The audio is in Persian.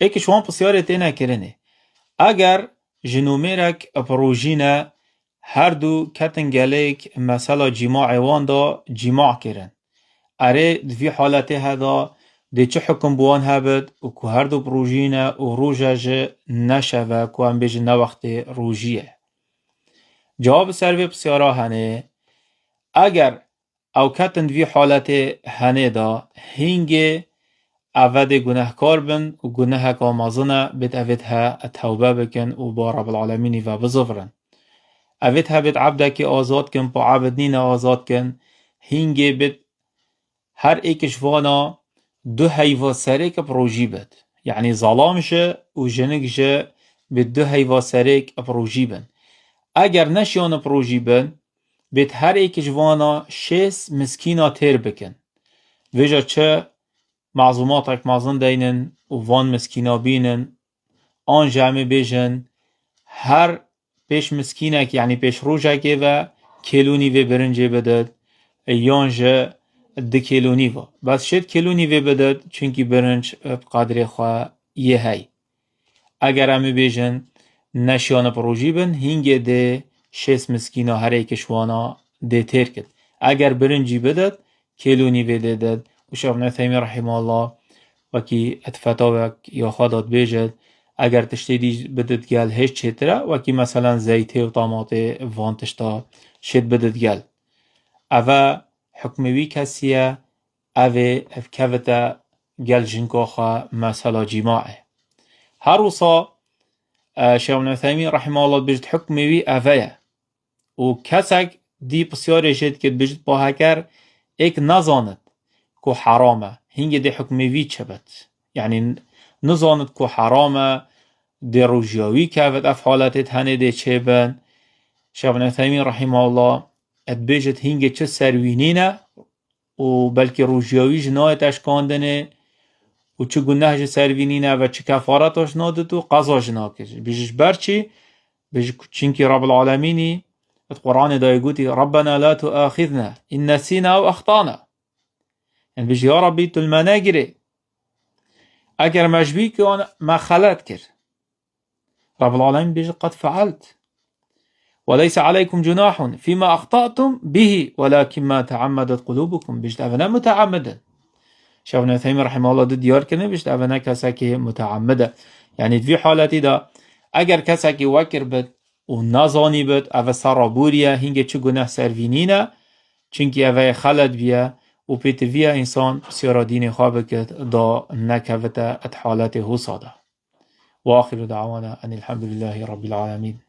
ایکش وان پسیاره تینه کرنه اگر جنومیرک پروژینه هر دو کتن گلیک مثلا جماع وان دا جماع کرن اره في حالته هذا دي چه حكم بوان هبد وكو هر دو بروجينه و روجاج نشوه كو هم بيجي نوقت روجيه جواب سروي بسيارا هنه اگر او کتن في حالته هنه دا هنگه اوه گناهکار بن و گناه که آمازنه بید اوید ها توبه بکن و با رب العالمینی و بزفرن اوید ها بید عبده که آزاد کن با عبدنین آزاد کن هنگه بید هر ایکش وانا دو هیوا سریک پروژی بد یعنی ظلامشه و جنگشه بید دو هیوا سریک پروژی بن اگر نشیان پروژی بن بید هر ایکش وانا 6 مسکینا تیر بکن ویجا چه معظوماتک مازن دینن و وان مسکینا بینن آن جمع بیجن هر پیش مسکینک یعنی پیش روژه و کلونی و برنجه بدد یانجه 2 کیلونی و بس 6 کیلونی و بدد چونکی برنج بقدر خواه یه هی اگر همی بیجن نشیان پروژی بن هنگه ده 6 مسکینا هر ایکشوانا ده تیر کد اگر برنجی بدد کیلونی و ددد و شیخ ابن عثیمین رحمه الله وکی اتفتاوک یا خودت بیجد اگر تشتیدی بدد گل هیچ چتره وکی مثلا زیته و طاماته وان تشتا شد بدد گل اوه حکموی کسیه اوه افکوته گل جنکو خواه مثلا جماعه هر وصا شیخ ابن عثیمین رحمه الله بیجد حکموی اوه و کسک دی بسیار جد که بیجد با هکر ایک نزاند کو حرامه هنگه ده حکموی چه بد یعنی نزاند کو حرامه ده روژیاوی که بد افحالتت هنه ده چه بن شیخ ابن عثیمین رحمه الله ات بیجد هنگه چه سروینینه و بلکه روژیاوی جنایت اشکاندنه و چه گناه جه سروینینه و چه کفارتاش نادد و قضا جناه کشه بیجش برچی بیجش چینکی رب العالمینی القرآن دا يقولي ربنا لا تؤاخذنا إن نسينا أو أخطأنا يعني بيجي يا ربي تو المناجري أجر مجبيك وأنا ما خلت كر رب العالمين بيجي قد فعلت وليس عليكم جناح فيما أخطأتم به ولكن ما تعمدت قلوبكم بيجي أبنا متعمدا شيخ ابن عثيمين رحمه الله ديار كنه بيجي أبنا كساكي متعمدا يعني في حالتي دا أجر كساكي وكر بد و نزانی بد او سرابوریه هنگه چه گناه سروینینه چونکه او خلط بیه و پیتویه انسان بسیارا دین خواه بکد دا نکوته ات حالت حساده و آخر دعوانا ان الحمد لله رب العالمين